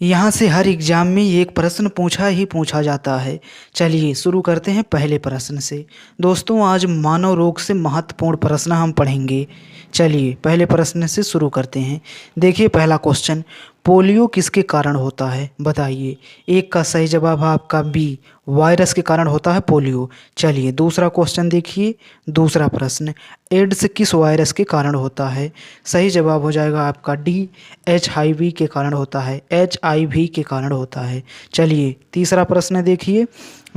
यहाँ से हर एग्जाम में एक प्रश्न पूछा ही पूछा जाता है। चलिए शुरू करते हैं पहले प्रश्न से। दोस्तों आज मानव रोग से महत्वपूर्ण प्रश्न हम पढ़ेंगे। चलिए पहले प्रश्न से शुरू करते हैं। देखिए पहला क्वेश्चन, पोलियो किसके कारण होता है बताइए। एक का सही जवाब है आपका बी, वायरस के कारण होता है पोलियो। चलिए दूसरा क्वेश्चन देखिए, दूसरा प्रश्न, एड्स किस वायरस के कारण होता है। सही जवाब हो जाएगा आपका डी, HIV के कारण होता है, HIV के कारण होता है। चलिए तीसरा प्रश्न देखिए,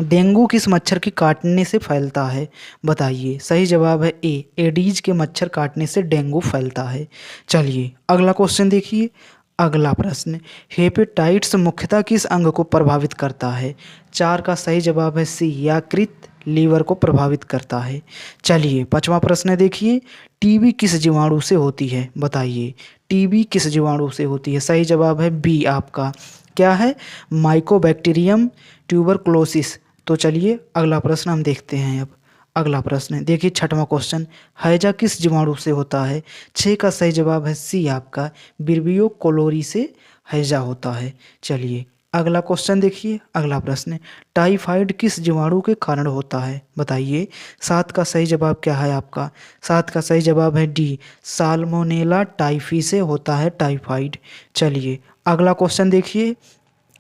डेंगू किस मच्छर के काटने से फैलता है बताइए। सही जवाब है ए, एडीज के मच्छर काटने से डेंगू फैलता है। चलिए अगला क्वेश्चन देखिए, अगला प्रश्न, हेपेटाइट्स मुख्यतः किस अंग को प्रभावित करता है। चार का सही जवाब है सी, यकृत लीवर को प्रभावित करता है। चलिए पांचवा प्रश्न देखिए, टीबी किस जीवाणु से होती है बताइए। टीबी किस जीवाणु से होती है। सही जवाब है बी आपका, क्या है, माइकोबैक्टीरियम ट्यूबरक्लोसिस। तो चलिए अगला प्रश्न हम देखते हैं। अब अगला प्रश्न देखिए, छठवां क्वेश्चन, हैजा किस जीवाणु से होता है। छः का सही जवाब है सी आपका, विब्रियो कोलोरी से हैजा होता है। चलिए अगला क्वेश्चन देखिए, अगला प्रश्न, टाइफाइड किस जीवाणु के कारण होता है बताइए। सात का सही जवाब क्या है आपका, सात का सही जवाब है डी, साल्मोनेला टाइफी से होता है टाइफाइड। चलिए अगला क्वेश्चन देखिए,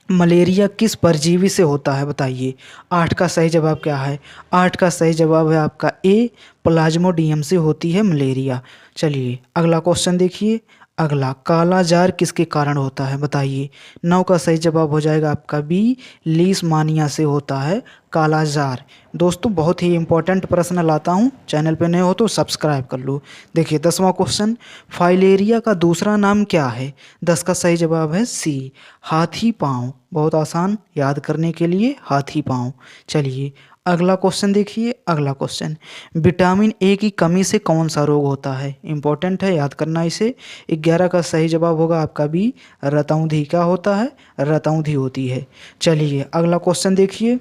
मलेरिया किस परजीवी से होता है बताइए। आठ का सही जवाब क्या है, आठ का सही जवाब है आपका ए, प्लाज्मोडियम से होती है मलेरिया। चलिए अगला क्वेश्चन देखिए, अगला, काला जार किसके कारण होता है बताइए। नौ का सही जवाब हो जाएगा आपका बी, लीशमानिया से होता है काला जार। दोस्तों बहुत ही इंपॉर्टेंट प्रश्न लाता हूँ, चैनल पे नए हो तो सब्सक्राइब कर लो। देखिए 10वां क्वेश्चन, फाइलेरिया का दूसरा नाम क्या है। 10 का सही जवाब है सी, हाथी पाँव। बहुत आसान, याद करने के लिए हाथी पाँव। चलिए अगला क्वेश्चन देखिए, अगला क्वेश्चन, विटामिन ए की कमी से कौन सा रोग होता है। इंपॉर्टेंट है, याद करना इसे। 11 का सही जवाब होगा आपका बी, रतौंधी। क्या होता है, रतौंधी होती है। चलिए अगला क्वेश्चन देखिए,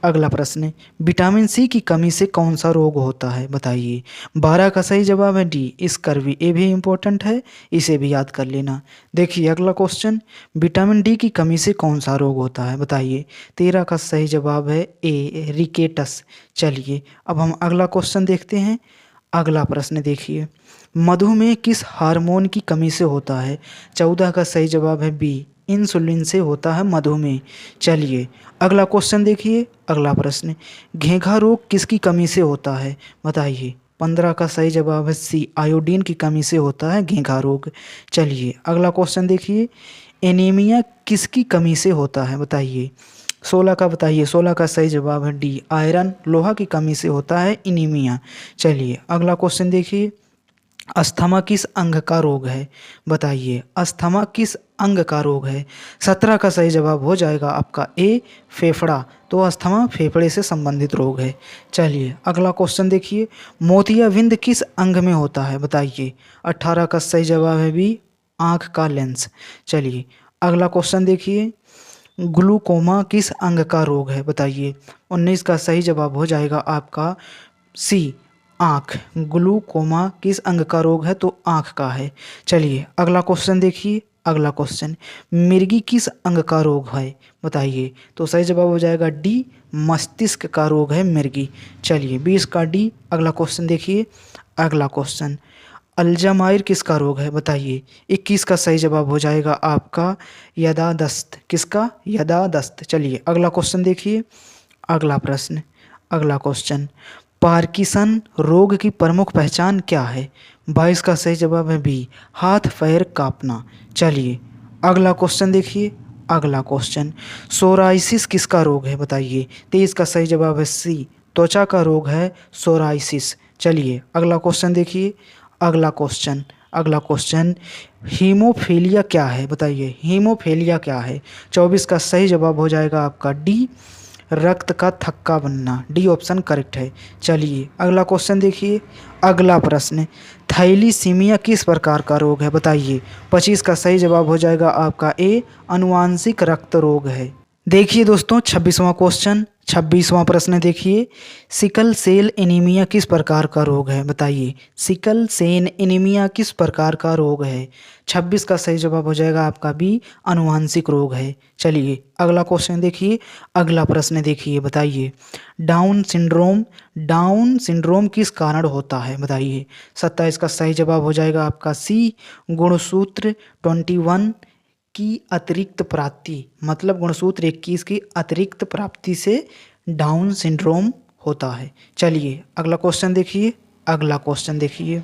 अगला प्रश्न, विटामिन सी की कमी से कौन सा रोग होता है बताइए। 12 का सही जवाब है डी, स्कर्वी। ये भी इम्पोर्टेंट है, इसे भी याद कर लेना। देखिए अगला क्वेश्चन, विटामिन डी की कमी से कौन सा रोग होता है बताइए। 13 का सही जवाब है ए, रिकेटस। चलिए अब हम अगला क्वेश्चन देखते हैं। अगला प्रश्न देखिए, मधुमेह किस हार्मोन की कमी से होता है। 14 का सही जवाब है बी, इंसुलिन से होता है मधुमेह। चलिए अगला क्वेश्चन देखिए, अगला प्रश्न, घेंघा रोग किसकी कमी से होता है बताइए। 15 का सही जवाब है सी, आयोडीन की कमी से होता है घेंघा रोग। चलिए अगला क्वेश्चन देखिए, एनीमिया किसकी कमी से होता है बताइए। 16 का बताइए, 16 का सही जवाब है डी, आयरन लोहा की कमी से होता है एनीमिया। चलिए अगला क्वेश्चन देखिए, अस्थमा किस अंग का रोग है बताइए। अस्थमा किस अंग का रोग है। 17 का सही जवाब हो जाएगा आपका ए, फेफड़ा। तो अस्थमा फेफड़े से संबंधित रोग है। चलिए अगला क्वेश्चन देखिए, मोतियाबिंद किस अंग में होता है बताइए। 18 का सही जवाब है बी, आँख का लेंस। चलिए अगला क्वेश्चन देखिए, ग्लूकोमा किस अंग का रोग है बताइए। 19 का सही जवाब हो जाएगा आपका सी, आँख। ग्लूकोमा किस अंग का रोग है तो आँख का है। चलिए अगला क्वेश्चन देखिए, अगला क्वेश्चन, मिर्गी किस अंग का रोग है बताइए। तो सही जवाब हो जाएगा डी, मस्तिष्क का रोग है मिर्गी। चलिए 20 का डी। अगला क्वेश्चन देखिए, अगला क्वेश्चन, अल्जामाइर किसका रोग है बताइए। 21 का सही जवाब हो जाएगा आपका यदादस्त। किसका, यदादस्त। चलिए अगला क्वेश्चन देखिए, अगला प्रश्न, अगला क्वेश्चन, पार्किंसन रोग की प्रमुख पहचान क्या है। 22 का सही जवाब है बी, हाथ पैर कांपना। चलिए अगला क्वेश्चन देखिए, अगला क्वेश्चन, सोराइसिस किसका रोग है बताइए। 23 का सही जवाब है सी, त्वचा का रोग है सोराइसिस। चलिए अगला क्वेश्चन देखिए, अगला क्वेश्चन, अगला क्वेश्चन, हीमोफीलिया क्या है बताइए। हीमोफीलिया क्या है। 24 का सही जवाब हो जाएगा आपका डी, रक्त का थक्का बनना। डी ऑप्शन करेक्ट है। चलिए अगला क्वेश्चन देखिए, अगला प्रश्न, थैलीसीमिया किस प्रकार का रोग है बताइए। 25 का सही जवाब हो जाएगा आपका ए, अनुवांशिक रक्त रोग है। देखिए दोस्तों 26वां क्वेश्चन, 26वां प्रश्न देखिए, सिकल सेल एनीमिया किस प्रकार का रोग है? बताइए, सिकल सेल एनीमिया किस प्रकार का रोग है? 26 का सही जवाब हो जाएगा आपका बी, आनुवांशिक रोग है। चलिए अगला क्वेश्चन देखिए, अगला प्रश्न देखिए, बताइए डाउन सिंड्रोम किस कारण होता है? बताइए, 27 का सही जवाब हो जाएगा आपका सी, गुणसूत्र 21 की अतिरिक्त प्राप्ति, मतलब गुणसूत्र 21 की अतिरिक्त प्राप्ति से डाउन सिंड्रोम होता है। चलिए अगला क्वेश्चन देखिए, अगला क्वेश्चन देखिए,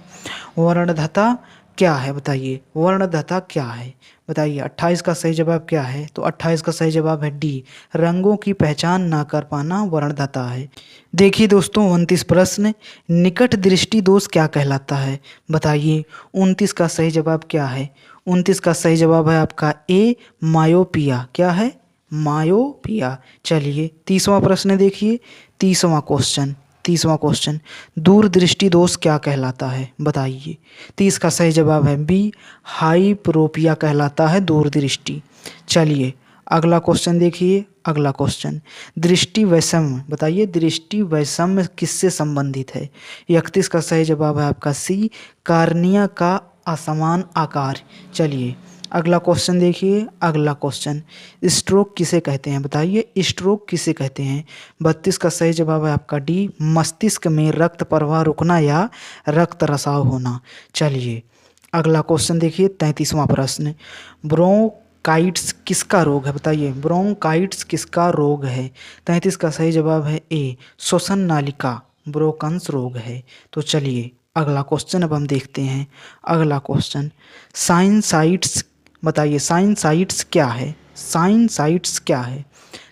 वर्णद्धता क्या है? बताइए, वर्णद्धता क्या है? बताइए, 28 का सही जवाब क्या है? तो 28 का सही जवाब है डी, रंगों की पहचान ना कर पाना वर्णद्धता है। देखिए दोस्तों 29 प्रश्न, निकट दृष्टि दोष क्या कहलाता है? बताइए, 29 का सही जवाब क्या है? 29 का सही जवाब है आपका ए, मायोपिया। क्या है? मायोपिया। चलिए 30वां प्रश्न देखिए, 30वां क्वेश्चन, दूरदृष्टि दोष क्या कहलाता है? बताइए, 30 का सही जवाब है बी, हाइपरोपिया कहलाता है दूरदृष्टि। चलिए अगला क्वेश्चन देखिए, अगला क्वेश्चन, दृष्टि वैषम्य। बताइए, दृष्टि वैषम्य किससे संबंधित है? 31 का सही जवाब है आपका सी, कार्निया का असमान आकार। चलिए अगला क्वेश्चन देखिए, अगला क्वेश्चन, स्ट्रोक किसे कहते हैं? बताइए, स्ट्रोक किसे कहते हैं? 32 का सही जवाब है आपका डी, मस्तिष्क में रक्त प्रवाह रुकना या रक्त रसाव होना। चलिए अगला क्वेश्चन देखिए, 33वां प्रश्न, ब्रोंकाइटिस किसका रोग है? बताइए, ब्रोंकाइटिस किसका रोग है? 33 का सही जवाब है ए, श्वसन नालिका ब्रोंकस रोग है। तो चलिए अगला क्वेश्चन अब हम देखते हैं, अगला क्वेश्चन, साइनसाइट्स। बताइए, साइनसाइट्स क्या है? साइनसाइट्स क्या है?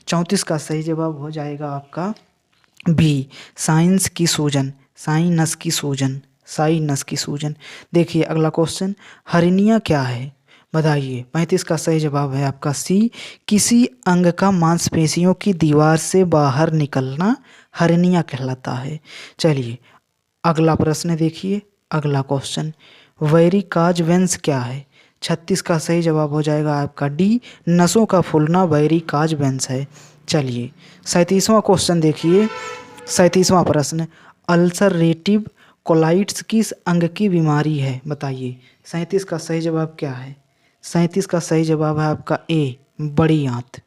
34 का सही जवाब हो जाएगा आपका बी, साइंस की सूजन, साइनस की सूजन, साइनस की सूजन। देखिए अगला क्वेश्चन, हर्निया क्या है? बताइए, 35 का सही जवाब है आपका सी, किसी अंग का मांसपेशियों की दीवार से बाहर निकलना हर्निया कहलाता है। चलिए अगला प्रश्न देखिए, अगला क्वेश्चन, वैरिकाज वेंस क्या है? 36 का सही जवाब हो जाएगा आपका डी, नसों का फूलना वैरिकाज वेंस है। चलिए 37वां क्वेश्चन देखिए, 37वां प्रश्न, अल्सरेटिव कोलाइटिस किस अंग की बीमारी है? बताइए, 37 का सही जवाब क्या है? 37 का सही जवाब है आपका ए, बड़ी आंत।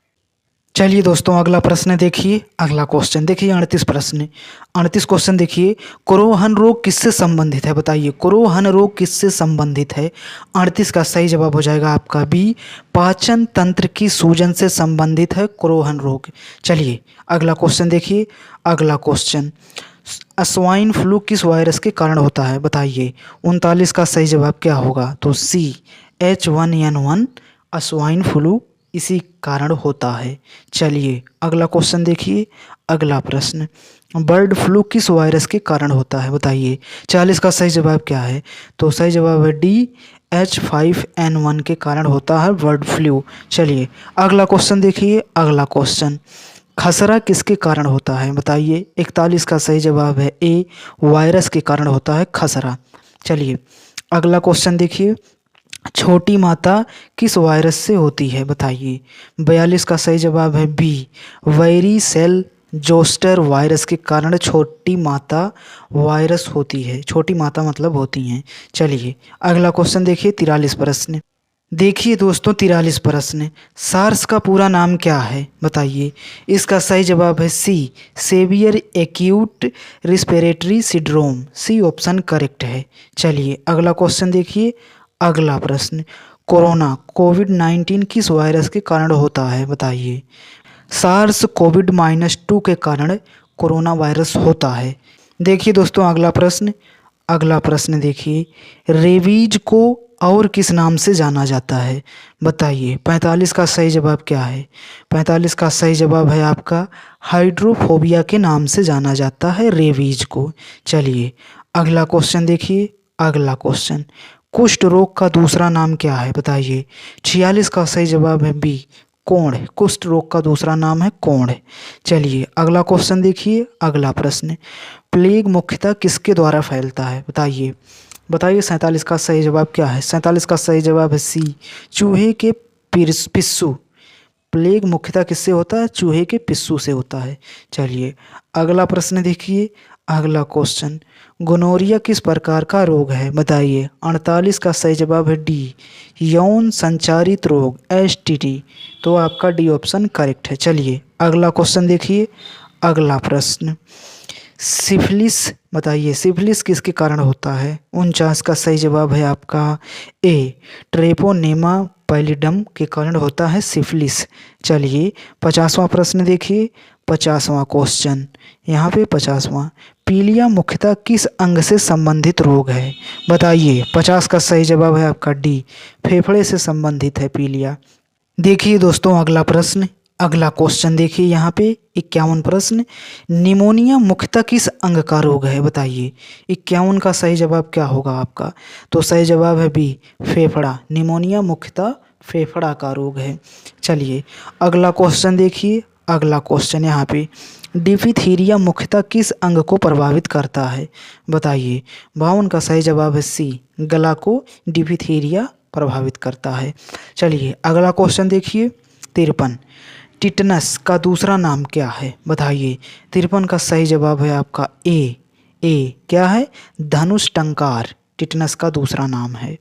चलिए दोस्तों अगला प्रश्न देखिए, अगला क्वेश्चन देखिए, 38 प्रश्न, 38 क्वेश्चन देखिए, क्रोहन रोग किससे संबंधित है? बताइए, क्रोहन रोग किससे संबंधित है? 38 का सही जवाब हो जाएगा आपका बी, पाचन तंत्र की सूजन से संबंधित है क्रोहन रोग। चलिए अगला क्वेश्चन देखिए, अगला क्वेश्चन, स्वाइन फ्लू किस वायरस के कारण होता है? बताइए, 39 का सही जवाब क्या होगा? तो सी, H1N1 स्वाइन फ्लू इसी कारण होता है। चलिए अगला क्वेश्चन देखिए, अगला प्रश्न, बर्ड फ्लू किस वायरस के कारण होता है? बताइए, 40 का सही जवाब क्या है? तो सही जवाब है डी, H5N1 के कारण होता है बर्ड फ्लू। चलिए अगला क्वेश्चन देखिए, अगला क्वेश्चन, खसरा किसके कारण होता है? बताइए, 41 का सही जवाब है ए, वायरस के कारण होता है खसरा। चलिए अगला क्वेश्चन देखिए, छोटी माता किस वायरस से होती है? बताइए, 42 का सही जवाब है B, varicella zoster virus के कारण छोटी माता वायरस होती है। छोटी माता मतलब होती हैं। चलिए अगला क्वेश्चन देखिए, 43 प्रश्न देखिए दोस्तों, 43 प्रश्न, सार्स का पूरा नाम क्या है? बताइए, इसका सही जवाब है C, severe acute respiratory syndrome. C option correct है। चलिए अगला क्वेश्चन देखिए, अगला प्रश्न, कोरोना कोविड-19 किस वायरस के कारण होता है? बताइए, सार्स कोविड-2 के कारण कोरोना वायरस होता है। देखिए दोस्तों अगला प्रश्न, अगला प्रश्न देखिए, रेबीज को और किस नाम से जाना जाता है? बताइए, 45 का सही जवाब क्या है? 45 का सही जवाब है आपका हाइड्रोफोबिया के नाम से जाना जाता है रेबीज को। चलिए अगला क्वेश्चन देखिए, अगला क्वेश्चन, कुष्ठ रोग का दूसरा नाम क्या है? बताइए, 46 का सही जवाब है बी, कोढ़। कुष्ठ रोग का दूसरा नाम है कोढ़। चलिए अगला क्वेश्चन देखिए, अगला प्रश्न, प्लेग मुख्यतः किसके द्वारा फैलता है? बताइए, बताइए 47 का सही जवाब क्या है? 47 का सही जवाब है सी, चूहे के पिस्सू। प्लेग मुख्यतः किससे होता है? चूहे के पिस्सू से होता है। चलिए अगला प्रश्न देखिए, अगला क्वेश्चन, गोनोरिया किस प्रकार का रोग है? बताइए। 48 का सही जवाब है डी, यौन संचारित रोग, एसटीडी। तो आपका डी ऑप्शन करेक्ट है। चलिए अगला क्वेश्चन देखिए, अगला प्रश्न, सिफिलिस, बताइए सिफिलिस किसके कारण होता है? 49 का सही जवाब है आपका ए, ट्रेपोनेमा पैलिडम के कारण होता है सिफिलिस। चलिए 50वां प्रश्न देखिए, 50वां क्वेश्चन, यहाँ पे 50वां, पीलिया मुख्यतः किस अंग से संबंधित रोग है? बताइए। 50 का सही जवाब है आपका डी, फेफड़े से संबंधित है पीलिया। देखिए दोस्तों अगला प्रश्न, अगला क्वेश्चन देखिए यहाँ पे 51 प्रश्न, निमोनिया मुख्यतः किस अंग का रोग है? बताइए। 51 का सही जवाब क्या होगा आपका? तो सही जवाब है बी, फेफड़ा। निमोनिया मुख्यतः फेफड़ा का रोग है। चलिए अगला क्वेश्चन देखिए, अगला क्वेश्चन यहाँ पे, डिफिथीरिया मुख्यतः किस अंग को प्रभावित करता है? बताइए। 52 का सही जवाब है सी, गला को डिफिथीरिया प्रभावित करता है। चलिए अगला क्वेश्चन देखिए, 53, टिटनस का दूसरा नाम क्या है? बताइए। 53 का सही जवाब है आपका ए, क्या है? धनुष टंकार टिटनस का दूसरा नाम है।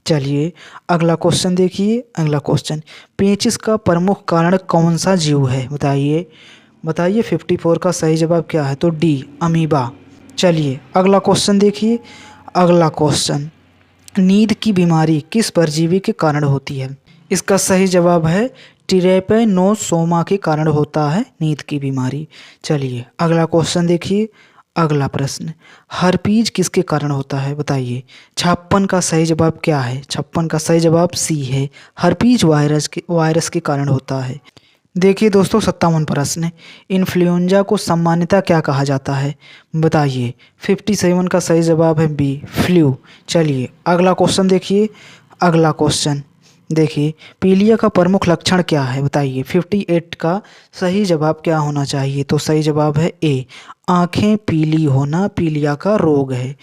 चलिए अगला क्वेश्चन देखिए, अगला क्वेश्चन, पेचिश का प्रमुख कारण कौन सा जीव है? बताइए। 54 का सही जवाब क्या है? तो डी, अमीबा। चलिए अगला क्वेश्चन देखिए, अगला क्वेश्चन, नींद की बीमारी किस परजीवी के कारण होती है? इसका सही जवाब है ट्रिपैनोसोमा के कारण होता है नींद की बीमारी। चलिए अगला क्वेश्चन देखिए, अगला प्रश्न, हर्पीज किसके कारण होता है? बताइए। 56 का सही जवाब क्या है? 56 का सही जवाब सी है, हर्पीज वायरस के कारण होता है। देखिए दोस्तों 57 प्रश्न, इन्फ्लुएंजा को सामान्यतः क्या कहा जाता है? बताइए। 57 का सही जवाब है बी, फ्लू। चलिए अगला क्वेश्चन देखिए, अगला क्वेश्चन देखिए, पीलिया का प्रमुख लक्षण क्या है? बताइए। 58 का सही जवाब क्या होना चाहिए? तो सही जवाब है ए, आंखें पीली होना पीलिया का रोग है।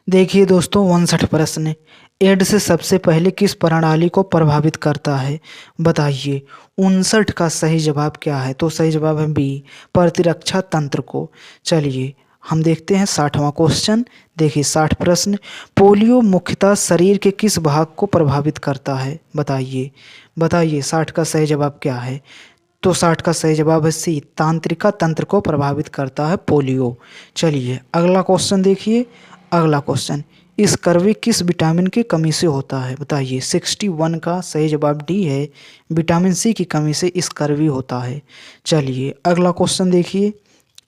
देखिए दोस्तों 59 प्रश्न, एड्स सबसे पहले किस प्रणाली को प्रभावित करता है? बताइए। 59 का सही जवाब क्या है? तो सही जवाब है बी, प्रतिरक्षा तंत्र को। चलिए हम देखते हैं 60वां क्वेश्चन। देखिए 60 प्रश्न, पोलियो मुख्यतः शरीर के किस भाग को प्रभावित करता है? बताइए 60 का सही जवाब क्या है? तो 60 का सही जवाब है सी, तंत्रिका तंत्र को प्रभावित करता है पोलियो। चलिए अगला क्वेश्चन देखिए, अगला क्वेश्चन, स्कर्वी किस विटामिन की कमी से होता है? बताइए। 61 का सही जवाब डी है, विटामिन सी की कमी से स्कर्वी होता है। चलिए अगला क्वेश्चन देखिए,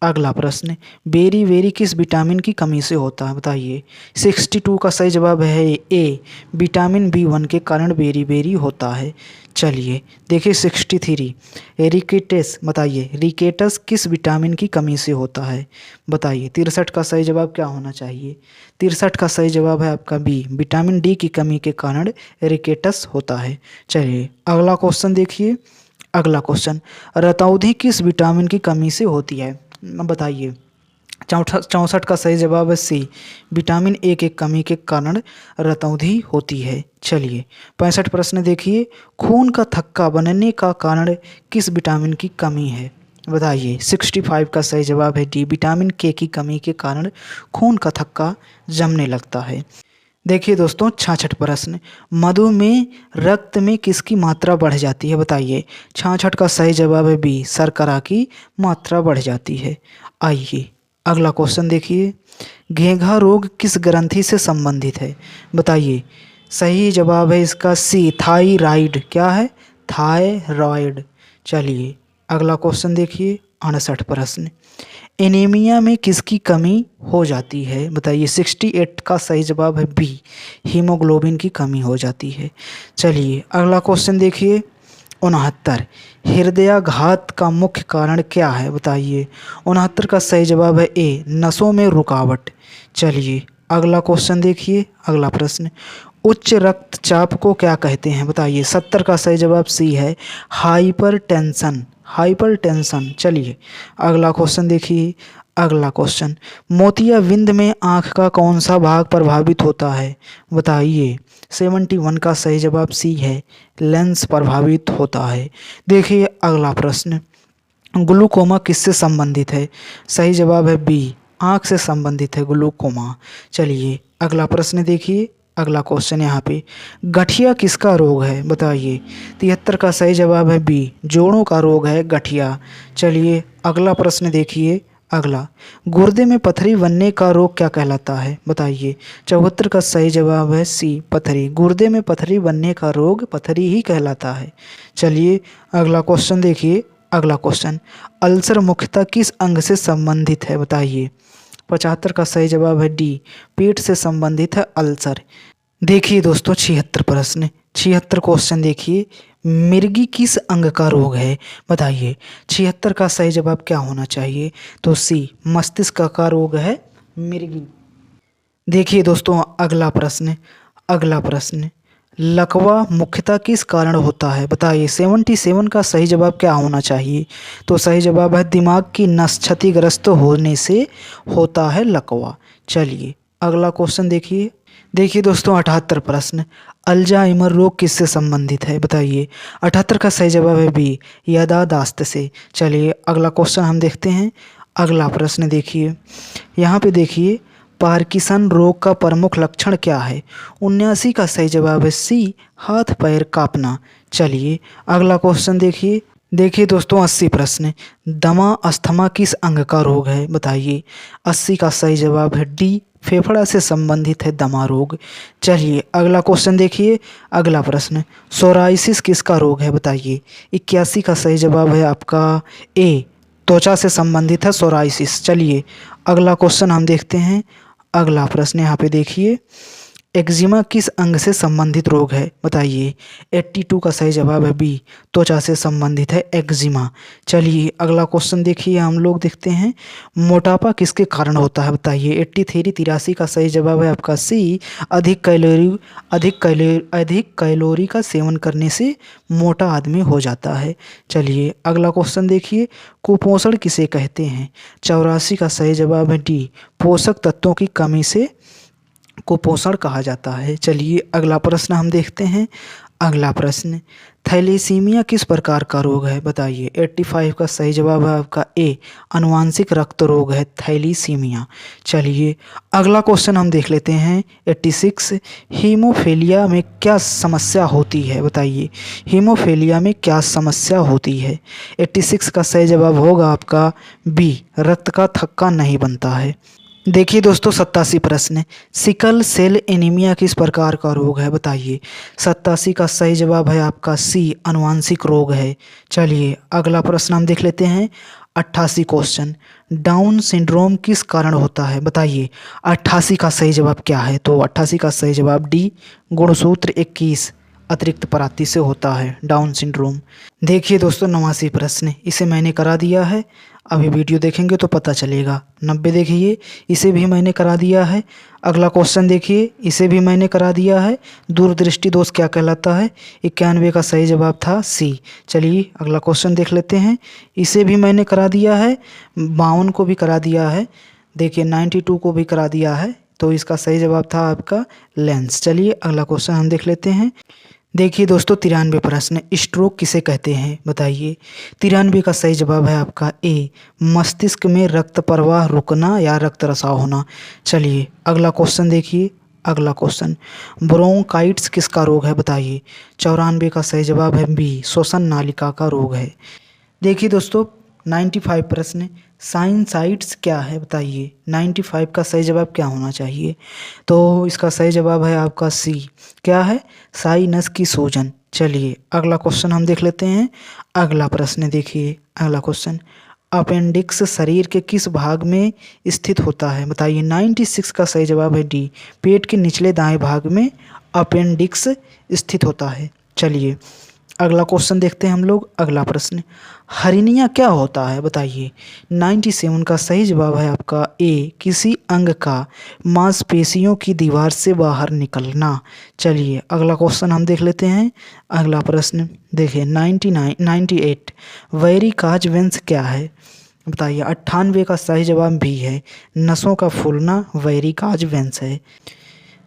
अगला प्रश्न, बेरी वेरी किस विटामिन की कमी से होता है? बताइए। 62 का सही जवाब है ए, विटामिन B1 के कारण बेरी बेरी होता है। चलिए देखिए 63, रिकेटस, बताइए रिकेटस किस विटामिन की कमी से होता है? बताइए। 63 का सही जवाब क्या होना चाहिए? 63 का सही जवाब है आपका बी, विटामिन डी की कमी के कारण रिकेटस होता है। चलिए अगला क्वेश्चन देखिए, अगला क्वेश्चन, रतौंधी किस विटामिन की कमी से होती है? बताइए। 64 का सही जवाब है सी, विटामिन ए की कमी के कारण रतौंधी होती है। चलिए 65 प्रश्न देखिए, खून का थक्का बनने का कारण किस विटामिन की कमी है? बताइए। 65 का सही जवाब है डी, विटामिन के की कमी के कारण खून का थक्का जमने लगता है। देखिए दोस्तों 66 प्रश्न, मधुमेह रक्त में किसकी मात्रा बढ़ जाती है? बताइए। 66 का सही जवाब है बी, शर्करा की मात्रा बढ़ जाती है। आइए अगला क्वेश्चन देखिए, घेंघा रोग किस ग्रंथि से संबंधित है? बताइए। सही जवाब है इसका सी, थायराइड। क्या है? थायराइड। चलिए अगला क्वेश्चन देखिए, 68 प्रश्न, एनीमिया में किसकी कमी हो जाती है? बताइए। 68 का सही जवाब है बी, हीमोग्लोबिन की कमी हो जाती है। चलिए अगला क्वेश्चन देखिए, 69, हृदयाघात का मुख्य कारण क्या है? बताइए। 69 का सही जवाब है ए, नसों में रुकावट। चलिए अगला क्वेश्चन देखिए, अगला प्रश्न, उच्च रक्तचाप को क्या कहते हैं? बताइए। 70 का सही जवाब सी है, हाइपरटेंशन। चलिए अगला क्वेश्चन देखिए, अगला क्वेश्चन, मोतियाबिंद में आँख का कौन सा भाग प्रभावित होता है? बताइए। 71 का सही जवाब सी है, लेंस प्रभावित होता है। देखिए अगला प्रश्न, ग्लूकोमा किससे संबंधित है? सही जवाब है बी, आँख से संबंधित है ग्लूकोमा। चलिए अगला प्रश्न देखिए, अगला क्वेश्चन यहाँ पे, गठिया किसका रोग है बताइए? 73 का सही जवाब है बी, जोड़ों का रोग है गठिया। चलिए अगला प्रश्न देखिए, अगला, गुर्दे में पथरी बनने का रोग क्या कहलाता है बताइए? 74 का सही जवाब है सी, पथरी। गुर्दे में पथरी बनने का रोग पथरी ही कहलाता है। चलिए अगला क्वेश्चन देखिए, अगला क्वेश्चन, अल्सर मुख्यतः किस अंग से संबंधित है बताइए? 75 का सही जवाब है डी, पेट से संबंधित है अल्सर। देखिए दोस्तों 76 प्रश्न, 76 क्वेश्चन देखिए, मिर्गी किस अंग का रोग है बताइए? 76 का सही जवाब क्या होना चाहिए? तो सी, मस्तिष्क का रोग है मिर्गी। देखिए दोस्तों अगला प्रश्न, अगला प्रश्न, लकवा मुख्यतः किस कारण होता है बताइए? 77 का सही जवाब क्या होना चाहिए? तो सही जवाब है दिमाग की नस क्षतिग्रस्त होने से होता है लकवा। चलिए अगला क्वेश्चन देखिए, देखिए दोस्तों 78 प्रश्न, अल्जाइमर रोग किससे संबंधित है बताइए? 78 का सही जवाब है बी, यादादाश्त से। चलिए अगला क्वेश्चन हम देखते हैं, अगला प्रश्न देखिए, यहाँ पे देखिए, पार्किंसन रोग का प्रमुख लक्षण क्या है? 79 का सही जवाब है सी, हाथ पैर कांपना। चलिए अगला क्वेश्चन देखिए, देखिए दोस्तों 80 प्रश्न, दमा अस्थमा किस अंग का रोग है बताइए? 80 का सही जवाब है डी, फेफड़ा से संबंधित है दमा रोग। चलिए अगला क्वेश्चन देखिए, अगला प्रश्न, सोराइसिस किसका रोग है बताइए? 81 का सही जवाब है आपका ए, त्वचा से संबंधित है सोराइसिस। चलिए अगला क्वेश्चन हम देखते हैं, अगला प्रश्न यहाँ पे देखिए, एक्जिमा किस अंग से संबंधित रोग है बताइए? 82 का सही जवाब है बी, त्वचा से संबंधित है एक्जिमा। चलिए अगला क्वेश्चन देखिए, हम लोग देखते हैं, मोटापा किसके कारण होता है बताइए? 83 का सही जवाब है आपका सी, अधिक कैलोरी का सेवन करने से मोटा आदमी हो जाता है। चलिए अगला क्वेश्चन देखिए, कुपोषण किसे कहते हैं? 84 का सही जवाब है डी, पोषक तत्वों की कमी से कुपोषण कहा जाता है। चलिए अगला प्रश्न हम देखते हैं, अगला प्रश्न, थैलेसीमिया किस प्रकार का रोग है बताइए? 85 का सही जवाब है आपका ए, आनुवांशिक रक्त रोग है थैलेसीमिया। चलिए अगला क्वेश्चन हम देख लेते हैं, 86, हीमोफीलिया में क्या समस्या होती है बताइए? हीमोफीलिया में क्या समस्या होती है? 86 का सही जवाब होगा आपका बी, रक्त का थक्का नहीं बनता है। देखिए दोस्तों 87 प्रश्न, सिकल सेल एनीमिया किस प्रकार का रोग है बताइए? 87 का सही जवाब है आपका सी, आनुवांशिक रोग है। चलिए अगला प्रश्न हम देख लेते हैं, 88 क्वेश्चन, डाउन सिंड्रोम किस कारण होता है बताइए? 88 का सही जवाब क्या है? तो 88 का सही जवाब डी, गुणसूत्र 21 अतिरिक्त प्राप्ति से होता है डाउन सिंड्रोम। देखिए दोस्तों 89 प्रश्न, इसे मैंने करा दिया है, अभी वीडियो देखेंगे तो पता चलेगा। 90 देखिए, इसे भी मैंने करा दिया है। अगला क्वेश्चन देखिए, इसे भी मैंने करा दिया है, दूरदृष्टि दोष क्या कहलाता है? 91 का सही जवाब था सी। चलिए अगला क्वेश्चन देख लेते हैं, इसे भी मैंने करा दिया है, 52 को भी करा दिया है, देखिए 92 को भी करा दिया है, तो इसका सही जवाब था आपका लेंस। चलिए अगला क्वेश्चन हम देख लेते हैं, देखिए दोस्तों 93 प्रश्न, स्ट्रोक किसे कहते हैं बताइए? 93 का सही जवाब है आपका ए, मस्तिष्क में रक्त प्रवाह रुकना या रक्त रसाव होना। चलिए अगला क्वेश्चन देखिए, अगला क्वेश्चन, ब्रोंकाइटिस किसका रोग है बताइए? 94 का सही जवाब है बी, श्वसन नालिका का रोग है। देखिए दोस्तों 95 प्रश्न, साइनसाइटिस क्या है बताइए? 95 का सही जवाब क्या होना चाहिए? तो इसका सही जवाब है आपका सी, क्या है? साइनस की सूजन। चलिए अगला क्वेश्चन हम देख लेते हैं, अगला प्रश्न देखिए, अगला क्वेश्चन, अपेंडिक्स शरीर के किस भाग में स्थित होता है बताइए? 96 का सही जवाब है डी, पेट के निचले दाएं भाग में अपेंडिक्स स्थित होता है। चलिए अगला क्वेश्चन देखते हैं हम लोग, अगला प्रश्न, हर्निया क्या होता है बताइए? 97 का सही जवाब है आपका ए, किसी अंग का मांसपेशियों की दीवार से बाहर निकलना। चलिए अगला क्वेश्चन हम देख लेते हैं, अगला प्रश्न देखिए 98, वैरिकाज वेंस क्या है बताइए? 98 का सही जवाब भी है, नसों का फूलना वैरिकाज वेंस है।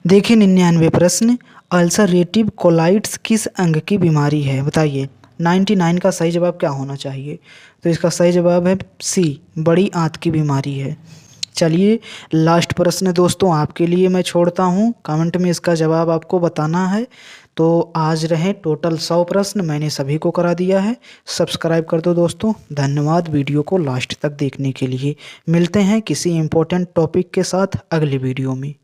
देखिए 99 प्रश्न, अल्सरेटिव कोलाइटिस किस अंग की बीमारी है, बताइए। 99 का सही जवाब क्या होना चाहिए? तो इसका सही जवाब है सी, बड़ी आंत की बीमारी है। चलिए लास्ट प्रश्न दोस्तों आपके लिए मैं छोड़ता हूँ, कमेंट में इसका जवाब आपको बताना है। तो आज रहे टोटल 100 प्रश्न, मैंने सभी को करा दिया है। सब्सक्राइब कर दो दोस्तों। धन्यवाद वीडियो को लास्ट तक देखने के लिए। मिलते हैं किसी इम्पोर्टेंट टॉपिक के साथ अगली वीडियो में।